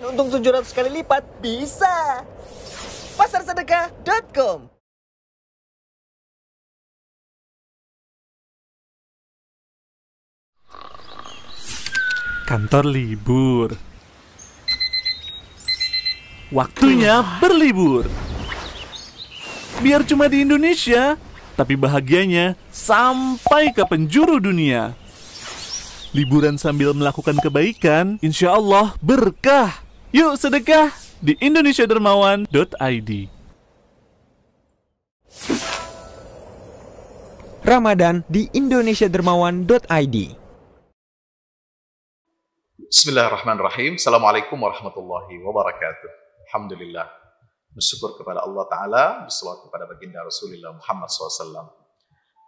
untung 700 kali lipat? Bisa! Pasarsedekah.com. Kantor libur. Waktunya berlibur. Biar cuma di Indonesia, tapi bahagianya sampai ke penjuru dunia. Liburan sambil melakukan kebaikan, insya Allah berkah. Yuk sedekah di indonesiadermawan.id. Ramadan di indonesiadermawan.id. Bismillahirrahmanirrahim. Assalamualaikum warahmatullahi wabarakatuh. Alhamdulillah. Bersyukur kepada Allah Ta'ala, berselawat kepada baginda Rasulullah Muhammad SAW.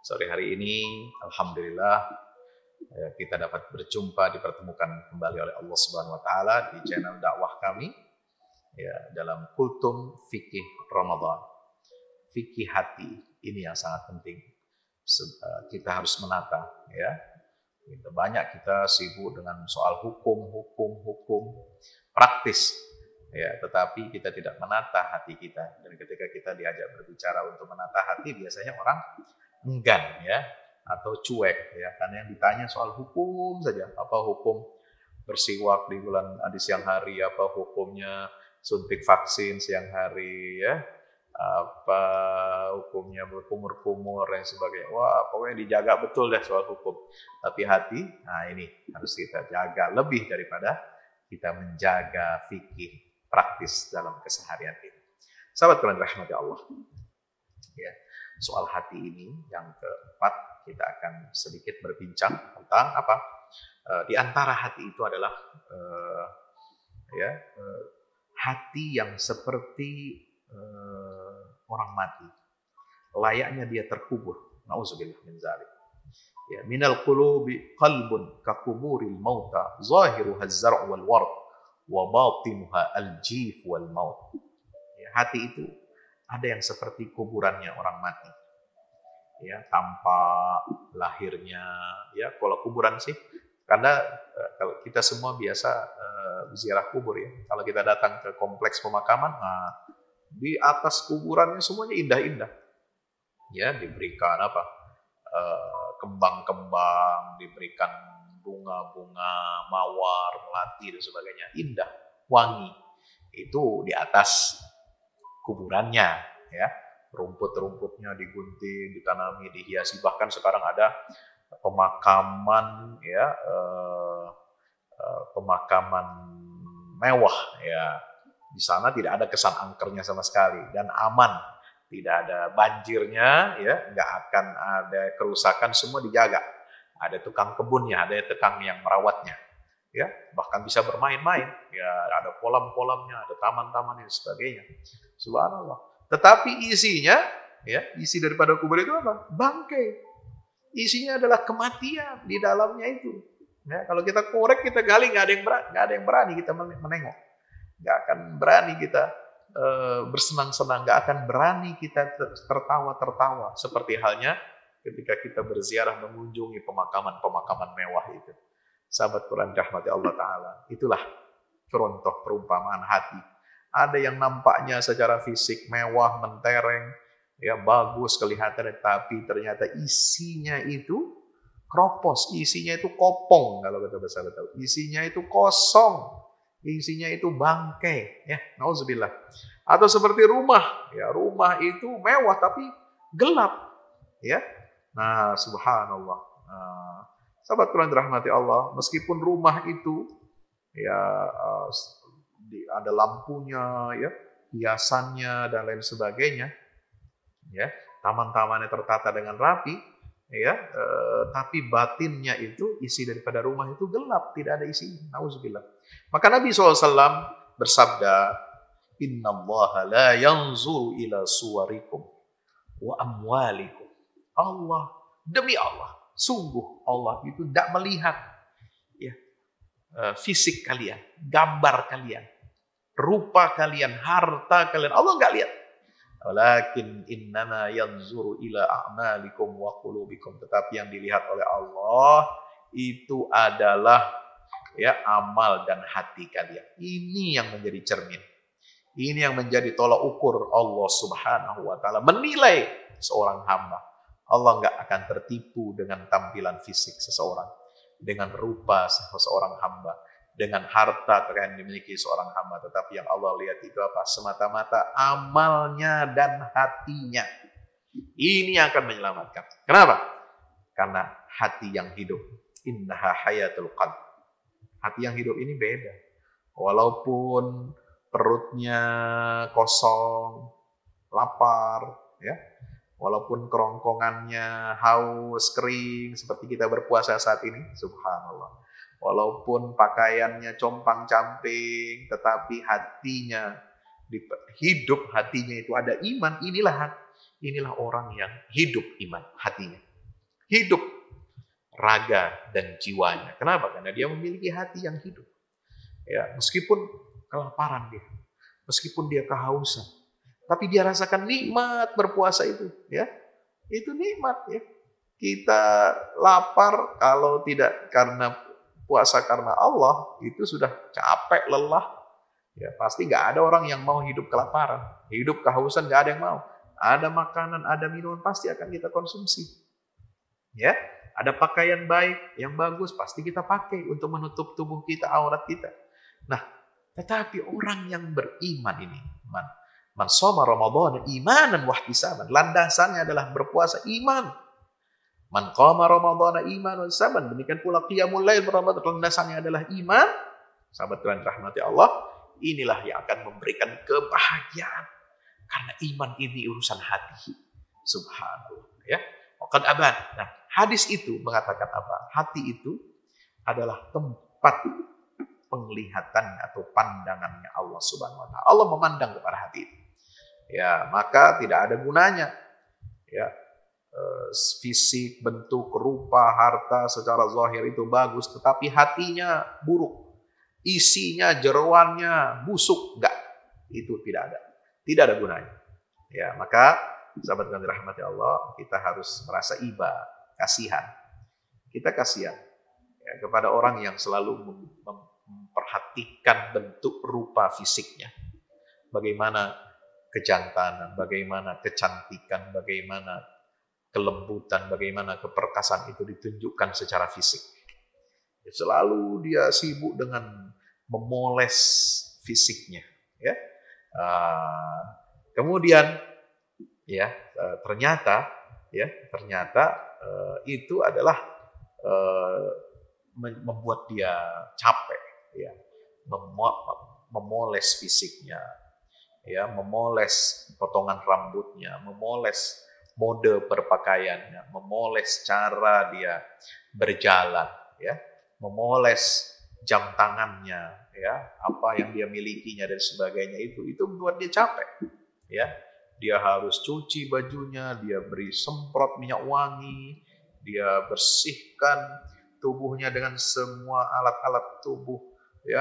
Sore hari ini, Alhamdulillah, kita dapat berjumpa, dipertemukan kembali oleh Allah Subhanahu Wa Ta'ala di channel dakwah kami, ya, dalam Kultum Fikih Ramadan. Fikih hati, ini yang sangat penting. Kita harus menata, ya. Banyak kita sibuk dengan soal hukum praktis, ya, tetapi kita tidak menata hati kita. Dan ketika kita diajak berbicara untuk menata hati, biasanya orang enggan, ya, atau cuek, ya, karena yang ditanya soal hukum saja. Apa hukum bersiwak di siang hari? Apa hukumnya suntik vaksin siang hari? Ya, apa hukumnya berkumur-kumur dan sebagainya. Wah, pokoknya dijaga betul deh soal hukum. Tapi hati, nah ini harus kita jaga lebih daripada kita menjaga fikih praktis dalam keseharian ini. Sahabat kalian rahmati Allah. Ya, soal hati ini yang keempat, kita akan sedikit berbincang tentang apa? Di antara hati itu adalah hati yang seperti orang mati, layaknya dia terkubur. Nauzubillah min zalik. Ya, minal qulubi qalbun ka quburil mauta, zahiruha az-zar'u wal ward wa batinuha al-jif wal maut. Ya, hati itu ada yang seperti kuburannya orang mati. Ya, tampak lahirnya, ya, kalau kuburan sih, karena kalau kita semua biasa ziarah kubur, ya. Kalau kita datang ke kompleks pemakaman, nah, di atas kuburannya semuanya indah-indah, ya, diberikan apa, kembang-kembang, diberikan bunga-bunga, mawar, melati dan sebagainya, indah, wangi. Itu di atas kuburannya, ya, rumput-rumputnya digunting, ditanami, dihiasi. Bahkan sekarang ada pemakaman, ya, pemakaman mewah, ya. Di sana tidak ada kesan angkernya sama sekali dan aman, tidak ada banjirnya, ya, nggak akan ada kerusakan, semua dijaga. Ada tukang kebunnya, ada tukang yang merawatnya, ya, bahkan bisa bermain-main, ya, ada kolam-kolamnya, ada taman-taman dan sebagainya. Subhanallah. Tetapi isinya, ya, isi daripada kubur itu apa? Bangkai. Isinya adalah kematian di dalamnya itu. Ya, kalau kita korek, kita gali, nggak ada yang berani kita menengok. Nggak akan berani kita bersenang-senang, nggak akan berani kita tertawa-tertawa. Seperti halnya ketika kita berziarah mengunjungi pemakaman-pemakaman mewah itu. Sahabat Quran rahmati Allah Ta'ala. Itulah contoh perumpamaan hati. Ada yang nampaknya secara fisik mewah, mentereng, ya, bagus kelihatan, tapi ternyata isinya itu kropos, isinya itu kopong, kalau kata bahasa Betawi. Isinya itu kosong. Isinya itu bangkai, ya, nauzubillah. Atau seperti rumah, ya, rumah itu mewah tapi gelap, ya. Nah, subhanallah. Sahabat Quran rahmati Allah, meskipun rumah itu, ya, ada lampunya, ya, hiasannya dan lain sebagainya, ya, taman-tamannya tertata dengan rapi, ya, tapi batinnya itu, isi daripada rumah itu gelap, tidak ada isi. Nauzubillah. Maka Nabi SAW bersabda, Innallaha la yanzuru ila suwarikum wa amwalikum. Allah, demi Allah, sungguh Allah itu tidak melihat, ya, fisik kalian, gambar kalian, rupa kalian, harta kalian. Allah nggak lihat. Walakin innama yanzuru ila a'malikum wa qulubikum. Tetapi yang dilihat oleh Allah itu adalah ya amal dan hati kalian. Ini yang menjadi cermin. Ini yang menjadi tolak ukur Allah Subhanahu wa taala menilai seorang hamba. Allah nggak akan tertipu dengan tampilan fisik seseorang, dengan rupa seseorang hamba, dengan harta kekayaan yang dimiliki seorang hamba. Tetapi yang Allah lihat itu apa? Semata-mata amalnya dan hatinya. Ini yang akan menyelamatkan. Kenapa? Karena hati yang hidup. Innaha hayatul qalb. Hati yang hidup ini beda. Walaupun perutnya kosong, lapar, ya, walaupun kerongkongannya haus, kering, seperti kita berpuasa saat ini, subhanallah. Walaupun pakaiannya compang-camping, tetapi hatinya hidup, hatinya itu ada iman. Inilah orang yang hidup iman hatinya. Hidup raga dan jiwanya. Kenapa? Karena dia memiliki hati yang hidup. Ya, meskipun kelaparan dia, meskipun dia kehausan, tapi dia rasakan nikmat berpuasa itu, ya. Itu nikmat, ya. Kita lapar kalau tidak karena puasa karena Allah, itu sudah capek, lelah. Ya, pasti nggak ada orang yang mau hidup kelaparan, hidup kehausan nggak ada yang mau. Ada makanan, ada minuman pasti akan kita konsumsi. Ya, ada pakaian baik yang bagus pasti kita pakai untuk menutup tubuh kita, aurat kita. Nah, tetapi orang yang beriman ini, man shoma Ramadan imanan wahtisaban, landasannya adalah berpuasa iman. Man qama Ramadan imanan wahtisaban, demikian pula qiyamul lail Ramadan, landasannya adalah iman. Sahabat Tuhan rahmati Allah, inilah yang akan memberikan kebahagiaan. Karena iman ini urusan hati. Subhanallah, ya. Waqad aban. Nah, hadis itu mengatakan apa? Hati itu adalah tempat penglihatannya atau pandangannya Allah Subhanahu wa taala. Allah memandang kepada hati itu. Ya, maka tidak ada gunanya, ya, fisik, bentuk, rupa, harta secara zahir itu bagus, tetapi hatinya buruk, isinya, jeroannya busuk, enggak, itu tidak ada gunanya. Ya, maka sahabat yang dirahmati Allah, kita harus merasa iba, kasihan. Kita kasihan, ya, kepada orang yang selalu memperhatikan bentuk rupa fisiknya. Bagaimana kejantanan, bagaimana kecantikan, bagaimana kelembutan, bagaimana keperkasaan itu ditunjukkan secara fisik. Selalu dia sibuk dengan memoles fisiknya, ya. Kemudian, ya, ternyata itu adalah membuat dia capek, ya, memoles fisiknya, ya, memoles potongan rambutnya, memoles mode berpakaiannya, memoles cara dia berjalan, ya, memoles jam tangannya, ya, apa yang dia milikinya dan sebagainya, itu membuat dia capek, ya. Dia harus cuci bajunya, dia beri semprot minyak wangi, dia bersihkan tubuhnya dengan semua alat-alat tubuh, ya,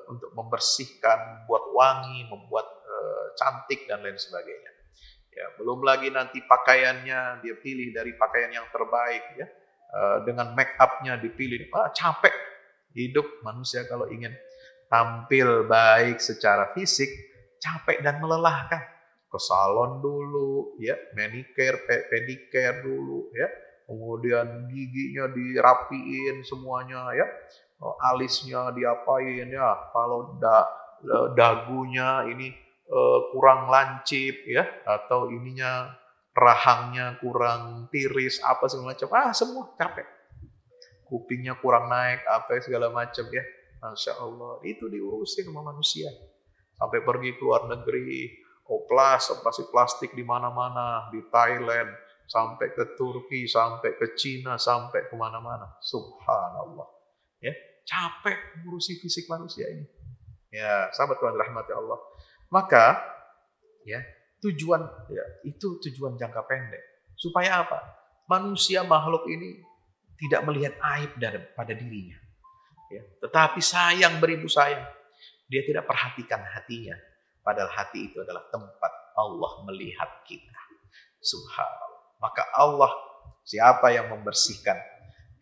untuk membersihkan, membuat wangi, membuat cantik dan lain sebagainya. Ya, belum lagi nanti pakaiannya dia pilih dari pakaian yang terbaik, ya, dengan make up-nya dipilih. Capek hidup manusia kalau ingin tampil baik secara fisik, capek dan melelahkan. Ke salon dulu, ya, manicure, pedicure dulu, ya. Kemudian giginya dirapiin semuanya, ya. Alisnya diapain, ya. Kalau dagunya ini kurang lancip, ya, atau ininya rahangnya kurang tiris, apa segala macam, semua capek. Kupingnya kurang naik, apa segala macam, ya. Masya Allah, itu diurusin sama manusia. Sampai pergi ke luar negeri, operasi plastik di mana-mana, di Thailand, sampai ke Turki, sampai ke Cina, sampai kemana-mana. Subhanallah, ya, capek ngurusi fisik manusia ini. Ya, sahabat Tuhan rahmati Allah. Maka, ya, itu tujuan jangka pendek. Supaya apa? Manusia makhluk ini tidak melihat aib pada dirinya, ya, tetapi sayang beribu sayang. Dia tidak perhatikan hatinya. Padahal hati itu adalah tempat Allah melihat kita. Subhanallah. Maka Allah, siapa yang membersihkan,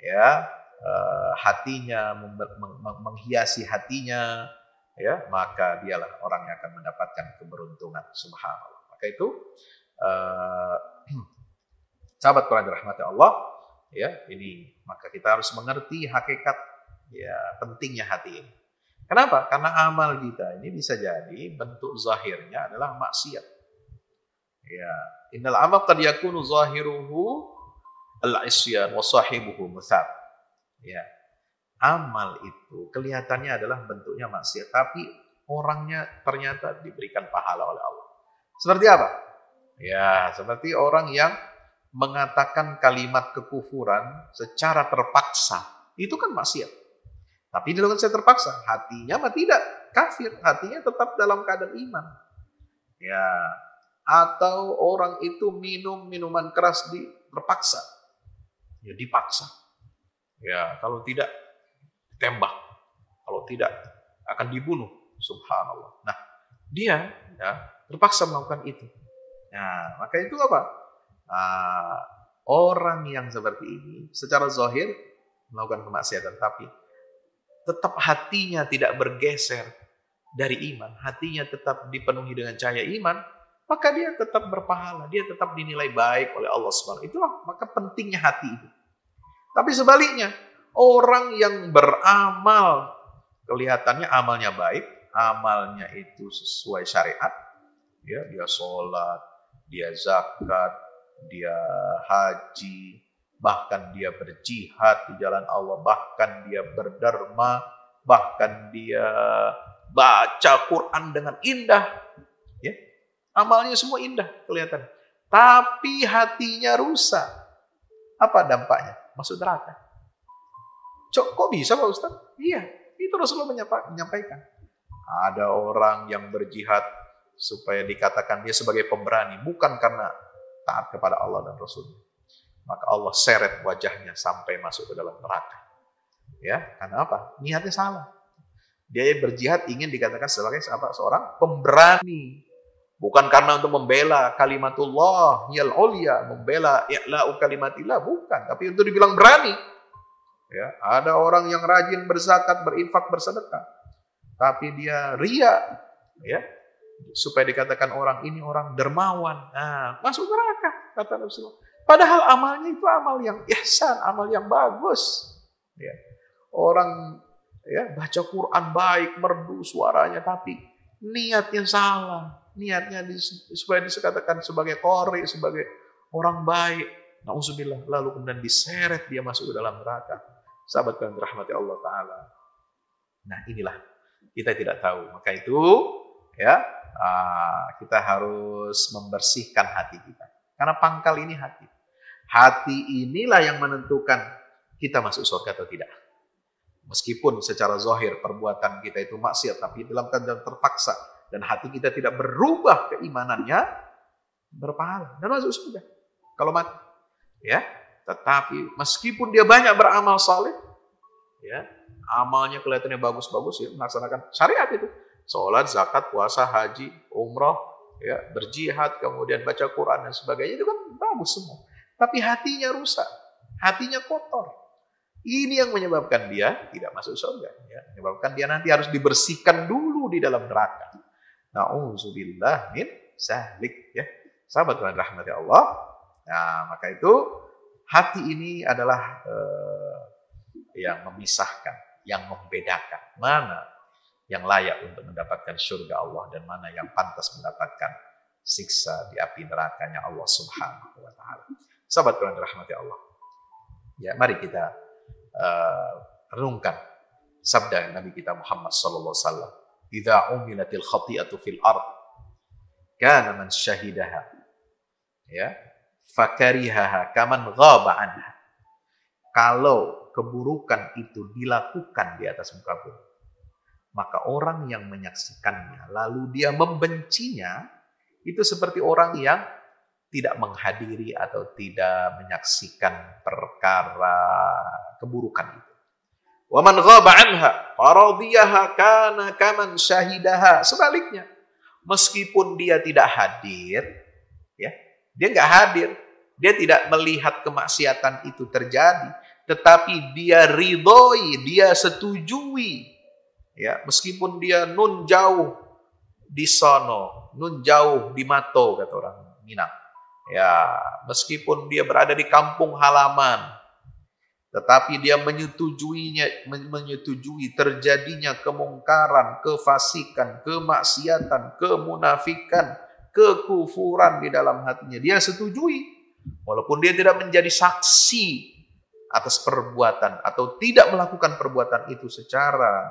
ya, hatinya, menghiasi hatinya, ya, maka dialah orang yang akan mendapatkan keberuntungan. Subhanallah. Maka itu sahabat Quran dirahmati Allah, ya, ini maka kita harus mengerti hakikat, ya, pentingnya hati ini. Kenapa? Karena amal kita ini bisa jadi bentuk zahirnya adalah maksiat. Ya, innal amal qad yakunu zahiruhu al-isyan wa sahibuhu mutsab. Ya. Amal itu kelihatannya adalah bentuknya maksiat, tapi orangnya ternyata diberikan pahala oleh Allah. Seperti apa? Ya, seperti orang yang mengatakan kalimat kekufuran secara terpaksa. Itu kan maksiat. Tapi dilakukan secara terpaksa. Hatinya mah tidak kafir. Hatinya tetap dalam keadaan iman. Ya. Atau orang itu minum minuman keras terpaksa. Ya, dipaksa. Ya, kalau tidak tembak. Kalau tidak akan dibunuh. Subhanallah. Nah, dia, ya, terpaksa melakukan itu. Nah, maka itu apa? Orang yang seperti ini secara zahir melakukan kemaksiatan, tapi tetap hatinya tidak bergeser dari iman, hatinya tetap dipenuhi dengan cahaya iman, maka dia tetap berpahala, dia tetap dinilai baik oleh Allah SWT. Itulah maka pentingnya hati itu. Tapi sebaliknya, orang yang beramal, kelihatannya amalnya baik, amalnya itu sesuai syariat, ya, dia sholat, dia zakat, dia haji, bahkan dia berjihad di jalan Allah, bahkan dia berderma, bahkan dia baca Quran dengan indah, ya, amalnya semua indah kelihatan. Tapi hatinya rusak. Apa dampaknya? Masuk neraka. Kok bisa Pak Ustaz? Iya, itu Rasulullah menyampaikan. Ada orang yang berjihad supaya dikatakan dia sebagai pemberani, bukan karena taat kepada Allah dan Rasulnya. Maka Allah seret wajahnya sampai masuk ke dalam neraka. Ya, karena apa? Niatnya salah. Dia berjihad ingin dikatakan sebagai seorang pemberani. Bukan karena untuk membela kalimatullah yal ulia, membela i'la'u kalimatillah, bukan. Tapi untuk dibilang berani. Ya, ada orang yang rajin berzakat, berinfak, bersedekah. Tapi dia riya, ya, supaya dikatakan orang ini orang dermawan. Nah, masuk neraka, kata Rasulullah. Padahal amalnya itu amal yang ihsan, amal yang bagus. Ya. Orang, ya, baca Quran baik, merdu suaranya, tapi niatnya salah. Niatnya supaya dikatakan sebagai qori, sebagai orang baik. Na'udzubillah. Lalu kemudian diseret dia masuk ke dalam neraka. Sahabat kalian rahmati Allah Ta'ala. Nah, inilah kita tidak tahu. Maka itu, ya, kita harus membersihkan hati kita. Karena pangkal ini hati. Hati inilah yang menentukan kita masuk surga atau tidak. Meskipun secara zahir perbuatan kita itu maksiat, tapi dalam keadaan terpaksa dan hati kita tidak berubah keimanannya, berpahala dan masuk surga kalau mati. Ya, tetapi meskipun dia banyak beramal saleh, ya, amalnya kelihatannya bagus-bagus, ya, melaksanakan syariat itu, sholat, zakat, puasa, haji, umrah, ya, berjihad, kemudian baca Quran dan sebagainya, itu kan bagus semua. Tapi hatinya rusak, hatinya kotor. Ini yang menyebabkan dia tidak masuk surga. Ya. Menyebabkan dia nanti harus dibersihkan dulu di dalam neraka. Na'udzubillah min zalik. Ya. Sahabat Tuhan rahmati Allah. Nah, maka itu hati ini adalah yang memisahkan, yang membedakan mana yang layak untuk mendapatkan surga Allah dan mana yang pantas mendapatkan siksa di api nerakanya Allah Subhanahu wa Ta'ala. Sahabat Tuhan rahmati Allah. Ya, mari kita renungkan sabda Nabi kita Muhammad sallallahu alaihi wasallam, "Idza umilatil khati'atu fil ard kana man syahidaha, ya, fakarihaha kaman ghaba anha." Kalau keburukan itu dilakukan di atas muka bumi, maka orang yang menyaksikannya lalu dia membencinya, itu seperti orang yang tidak menghadiri atau tidak menyaksikan perkara keburukan itu. Wa man ghaba anha faradiyaha kana kaman syahidaha. Sebaliknya, meskipun dia tidak hadir, ya, dia nggak hadir, dia tidak melihat kemaksiatan itu terjadi, tetapi dia ridhoi, dia setujui. Ya, meskipun dia nun jauh di sono, nun jauh di Mato kata orang Minang. Ya, meskipun dia berada di kampung halaman, tetapi dia menyetujui terjadinya kemungkaran, kefasikan, kemaksiatan, kemunafikan, kekufuran di dalam hatinya. Dia setujui, walaupun dia tidak menjadi saksi atas perbuatan atau tidak melakukan perbuatan itu secara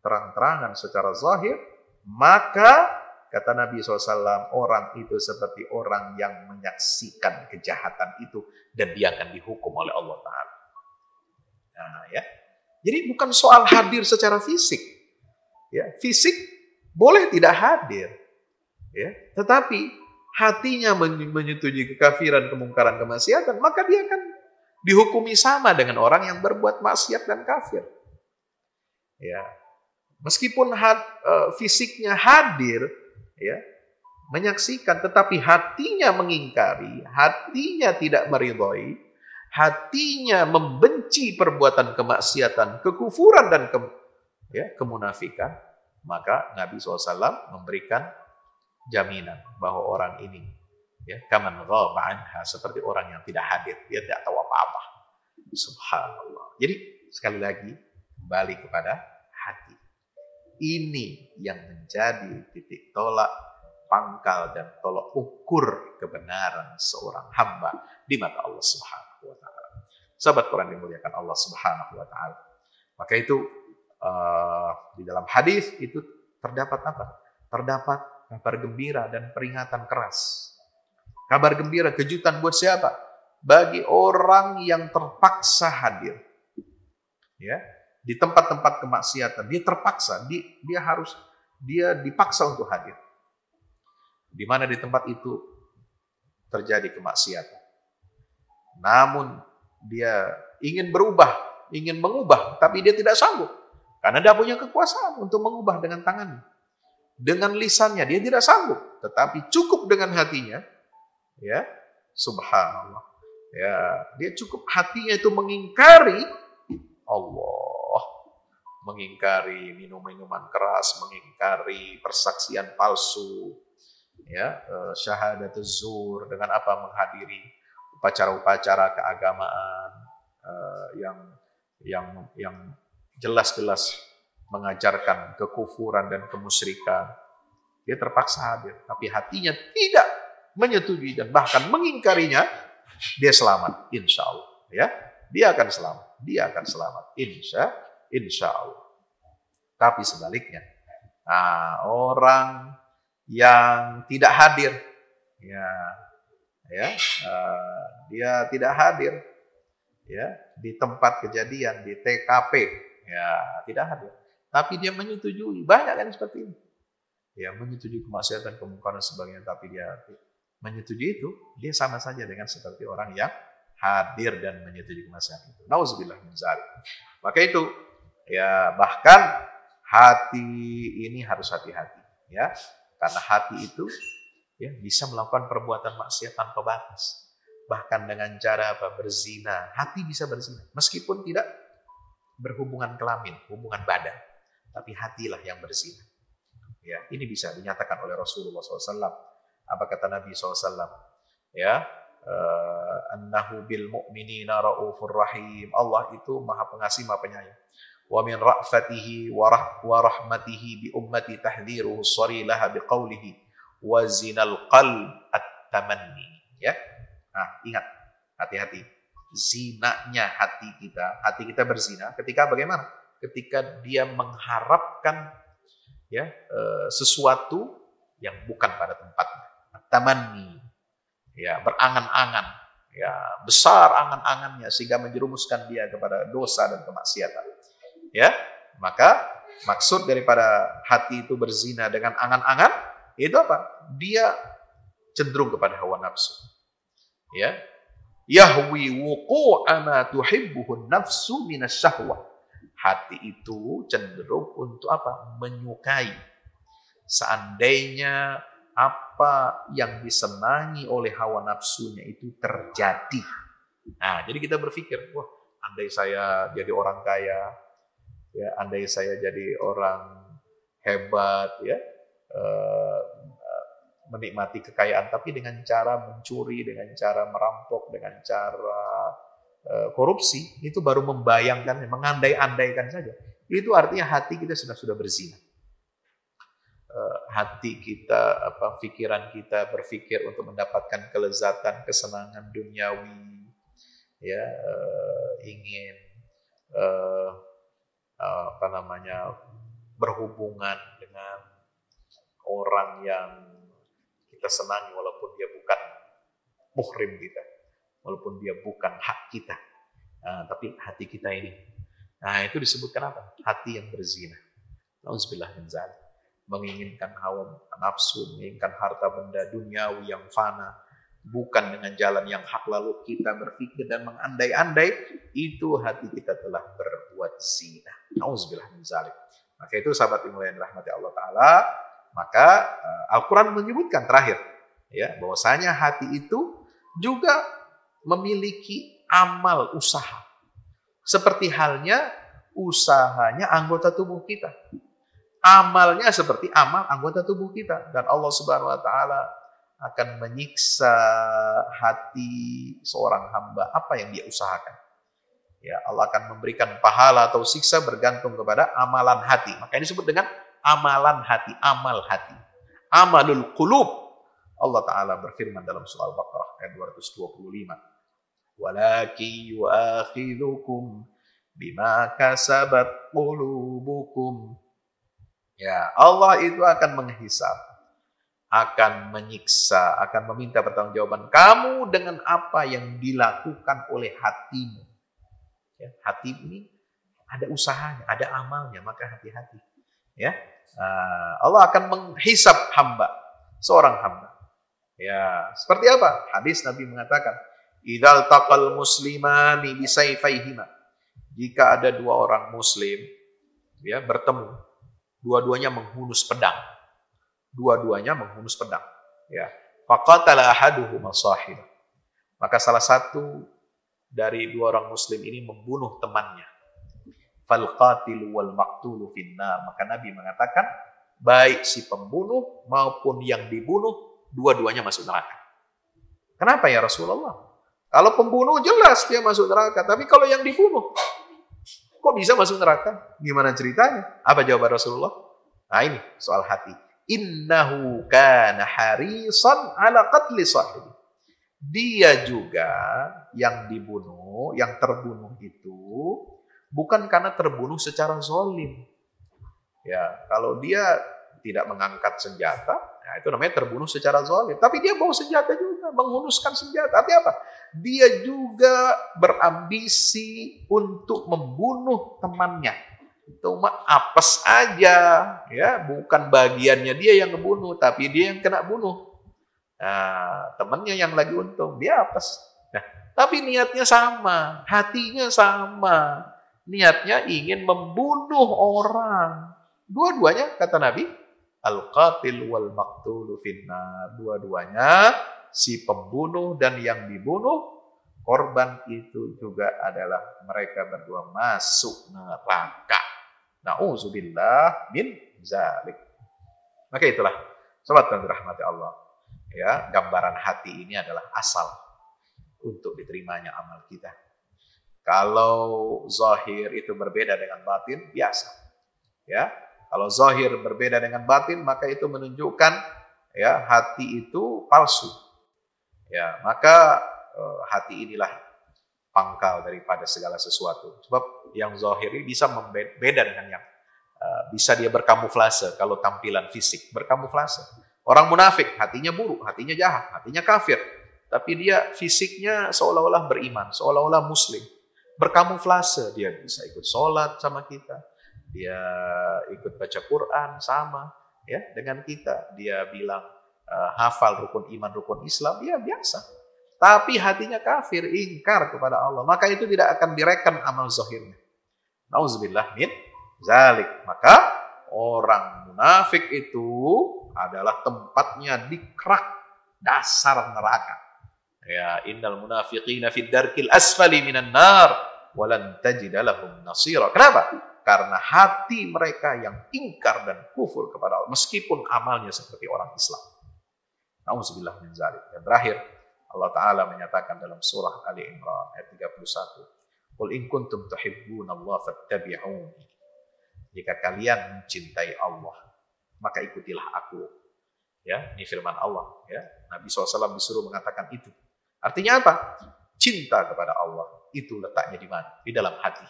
terang-terangan, secara zahir, maka kata Nabi SAW, orang itu seperti orang yang menyaksikan kejahatan itu dan dia akan dihukum oleh Allah Ta'ala. Nah, ya. Jadi bukan soal hadir secara fisik. Ya, fisik boleh tidak hadir. Ya, tetapi hatinya menyetujui kekafiran, kemungkaran, kemaksiatan, maka dia akan dihukumi sama dengan orang yang berbuat maksiat dan kafir. Ya. Meskipun fisiknya hadir, ya, menyaksikan, tetapi hatinya mengingkari, hatinya tidak meridhoi, hatinya membenci perbuatan kemaksiatan, kekufuran dan kemunafikan, maka Nabi SAW memberikan jaminan bahwa orang ini, ya, kaman ghaba anha, seperti orang yang tidak hadir, dia tidak tahu apa-apa. Subhanallah. Jadi sekali lagi kembali kepada hati. Ini yang menjadi titik tolak, pangkal dan tolak ukur kebenaran seorang hamba di mata Allah Subhanahu wa Ta'ala. Sahabat Quran dimuliakan Allah Subhanahu wa Ta'ala. Maka itu di dalam hadis itu terdapat apa? Terdapat kabar gembira dan peringatan keras. Kabar gembira, kejutan buat siapa? Bagi orang yang terpaksa hadir. Ya, di tempat-tempat kemaksiatan, dia terpaksa, dia dipaksa untuk hadir. Di mana di tempat itu terjadi kemaksiatan. Namun dia ingin berubah, ingin mengubah, tapi dia tidak sanggup. Karena dia punya kekuasaan untuk mengubah dengan tangannya. Dengan lisannya dia tidak sanggup, tetapi cukup dengan hatinya. Ya, subhanallah. Ya, dia cukup hatinya itu mengingkari Allah, mengingkari minum-minuman keras, mengingkari persaksian palsu, ya, syahadat zur, dengan apa? Menghadiri upacara-upacara keagamaan yang jelas-jelas mengajarkan kekufuran dan kemusyrikan. Dia terpaksa hadir, tapi hatinya tidak menyetujui dan bahkan mengingkarinya. Dia selamat, insya Allah. Ya, dia akan selamat. Dia akan selamat, insya Allah. Tapi sebaliknya, orang yang tidak hadir, dia tidak hadir, ya, di tempat kejadian, di TKP, ya, tidak hadir. Tapi dia menyetujui, banyak kan seperti ini. Ya, menyetujui kemaksiatan, kemungkaran sebagainya, tapi dia menyetujui itu, dia sama saja dengan seperti orang yang hadir dan menyetujui kemaksiatan itu. Nauzubillah min dzalik. Maka itu, ya, bahkan hati ini harus hati-hati, ya, karena hati itu, ya, bisa melakukan perbuatan maksiat tanpa batas. Bahkan dengan cara apa? Berzina. Hati bisa berzina, meskipun tidak berhubungan kelamin, hubungan badan, tapi hatilah yang berzina. Ya, ini bisa dinyatakan oleh Rasulullah SAW. Apa kata Nabi SAW? Ya, annahu bil mu'minina raufur rahim. Allah itu maha pengasih, maha penyayang. Wa min ra'fatihi wa rahmatihi bi ummati tahdhiruhu sarilaha bi qawlihi wa zinal qalb at-tamanni. Ya. Nah, ingat, hati-hati. Zinanya hati kita berzina ketika bagaimana? Ketika dia mengharapkan, ya, sesuatu yang bukan pada tempatnya. Tamanni, ya, berangan-angan, ya, besar angan-angannya sehingga menjerumuskan dia kepada dosa dan kemaksiatan. Ya, maka maksud daripada hati itu berzina dengan angan-angan itu apa? Dia cenderung kepada hawa nafsu. Ya, yahwi wuqu'a ma tuhibbuhu nafsu minasyahwah. Hati itu cenderung untuk apa? Menyukai. Seandainya apa yang disenangi oleh hawa nafsunya itu terjadi. Nah, jadi kita berpikir, wah, andai saya jadi orang kaya, ya, andai saya jadi orang hebat, ya, menikmati kekayaan, tapi dengan cara mencuri, dengan cara merampok, dengan cara korupsi, itu baru membayangkan, mengandai-andaikan saja. Itu artinya hati kita sudah berzina. Hati kita, pikiran kita berpikir untuk mendapatkan kelezatan, kesenangan duniawi, ya, ingin berhubungan dengan orang yang kita senangi walaupun dia bukan muhrim kita, walaupun dia bukan hak kita. Tapi hati kita ini, itu disebutkan apa? Hati yang berzina. Nauzubillah min dzalik. Menginginkan hawa nafsu, menginginkan harta benda duniawi yang fana, bukan dengan jalan yang hak, lalu kita berpikir dan mengandai-andai, itu hati kita telah berbuat zina. Nauzubillah min dzalik. Maka itu sahabat yang rahmati Allah Ta'ala, maka Al-Quran menyebutkan terakhir, ya, bahwasanya hati itu juga memiliki amal usaha. Seperti halnya usahanya anggota tubuh kita. Amalnya seperti amal anggota tubuh kita. Dan Allah Subhanahu wa Ta'ala akan menyiksa hati seorang hamba apa yang dia usahakan. Ya, Allah akan memberikan pahala atau siksa bergantung kepada amalan hati. Maka ini disebut dengan amalan hati, amal hati. Amalul qulub. Allah Ta'ala berfirman dalam surah Al-Baqarah ayat 225. Walaki yu'akhidhukum bima kasabat qulubukum. Ya, Allah itu akan menghisab, akan menyiksa, akan meminta pertanggungjawaban kamu dengan apa yang dilakukan oleh hatimu. Ya, hati ini ada usahanya, ada amalnya, maka hati-hati. Ya, Allah akan menghisab hamba, seorang hamba. Ya, seperti apa? Hadis Nabi mengatakan, "Idzal taqal muslimani bisayfayhima." Jika ada dua orang muslim, ya, bertemu, dua-duanya menghunus pedang. Dua-duanya menghunus pedang. Ya, faqatala ahaduhuma sahibah. Maka salah satu dari dua orang muslim ini membunuh temannya. Fal qatilu wal maqtulu finnar. Maka Nabi mengatakan, baik si pembunuh maupun yang dibunuh, dua-duanya masuk neraka. Kenapa ya Rasulullah? Kalau pembunuh jelas dia masuk neraka, tapi kalau yang dibunuh, kok bisa masuk neraka? Gimana ceritanya? Apa jawaban Rasulullah? Nah, ini soal hati. Innahu kana harisan ala qatli sahibi. Dia juga yang dibunuh, yang terbunuh itu bukan karena terbunuh secara zalim. Ya, kalau dia tidak mengangkat senjata, nah itu namanya terbunuh secara zalim. Tapi dia bawa senjata juga, menghunuskan senjata. Artinya apa? Dia juga berambisi untuk membunuh temannya. Itu mah apes aja, ya, bukan bagiannya dia yang ngebunuh, tapi dia yang kena bunuh. Nah, temannya yang lagi untung, dia apes. Nah, tapi niatnya sama, hatinya sama. Niatnya ingin membunuh orang. Dua-duanya kata Nabi, al-qatil wal maqtulu finnar. Dua-duanya, si pembunuh dan yang dibunuh, korban itu juga adalah mereka berdua masuk neraka. Na'udzubillah min dzalik. Maka itulah, sobat yang dirahmati Allah. Ya, gambaran hati ini adalah asal untuk diterimanya amal kita. Kalau zahir itu berbeda dengan batin, biasa. Ya, kalau zahir berbeda dengan batin, maka itu menunjukkan, ya, hati itu palsu. Ya, maka hati inilah pangkal daripada segala sesuatu. Sebab yang zahir ini bisa beda dengan yang bisa dia berkamuflase. Kalau tampilan fisik berkamuflase. Orang munafik hatinya buruk, hatinya jahat, hatinya kafir. Tapi dia fisiknya seolah-olah beriman, seolah-olah muslim. Berkamuflase, dia bisa ikut sholat sama kita. Dia ikut baca Quran sama, ya, dengan kita. Dia bilang hafal rukun iman, rukun Islam, ya biasa. Tapi hatinya kafir, ingkar kepada Allah. Maka itu tidak akan direken amal zahirnya. Nauzubillah min dzalik. Maka orang munafik itu adalah tempatnya di kerak dasar neraka. Ya, innal munafiqina fid darkil asfali minan nar walan tajida lahum nasira. Kenapa? Karena hati mereka yang ingkar dan kufur kepada Allah, meskipun amalnya seperti orang Islam. Nauzubillah min dzalik. Dan terakhir, Allah Ta'ala menyatakan dalam surah Ali Imran ayat 31, Qul in kuntum tuhibbunallaha fattabi'uni. Jika kalian mencintai Allah, maka ikutilah aku. Ya, ini firman Allah. Ya, Nabi SAW disuruh mengatakan itu. Artinya apa? Cinta kepada Allah itu letaknya di mana? Di dalam hati.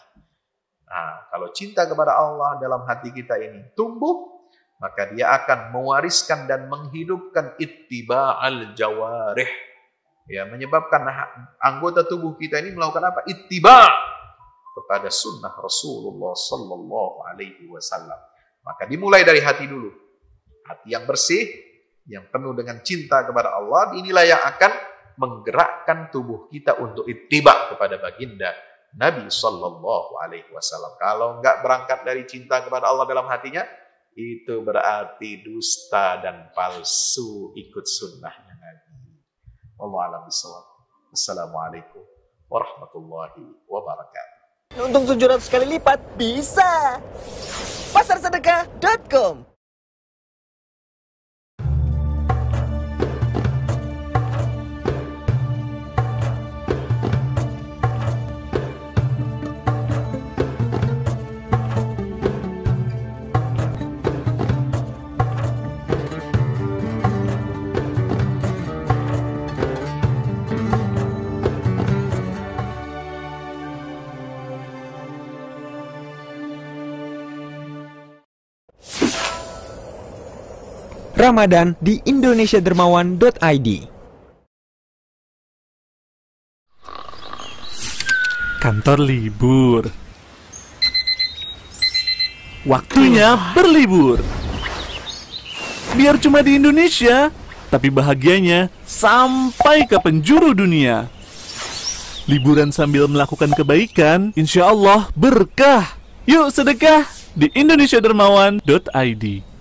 Nah, kalau cinta kepada Allah dalam hati kita ini tumbuh, maka dia akan mewariskan dan menghidupkan ittiba'al jawarih. Ya, menyebabkan anggota tubuh kita ini melakukan apa? Ittiba' kepada sunnah Rasulullah Sallallahu Alaihi Wasallam. Maka dimulai dari hati dulu. Hati yang bersih, yang penuh dengan cinta kepada Allah, inilah yang akan menggerakkan tubuh kita untuk ittiba kepada baginda Nabi Sallallahu Alaihi Wasallam. Kalau enggak berangkat dari cinta kepada Allah dalam hatinya, itu berarti dusta dan palsu ikut sunnahnya Nabi. Wallahu a'lam bishawab. Assalamualaikum warahmatullahi wabarakatuh. Untung 700 kali lipat bisa. Pasarsedekah.com. Ramadan di indonesiadermawan.id. Kantor libur. Waktunya berlibur. Biar cuma di Indonesia, tapi bahagianya sampai ke penjuru dunia. Liburan sambil melakukan kebaikan, insya Allah berkah. Yuk sedekah di indonesiadermawan.id.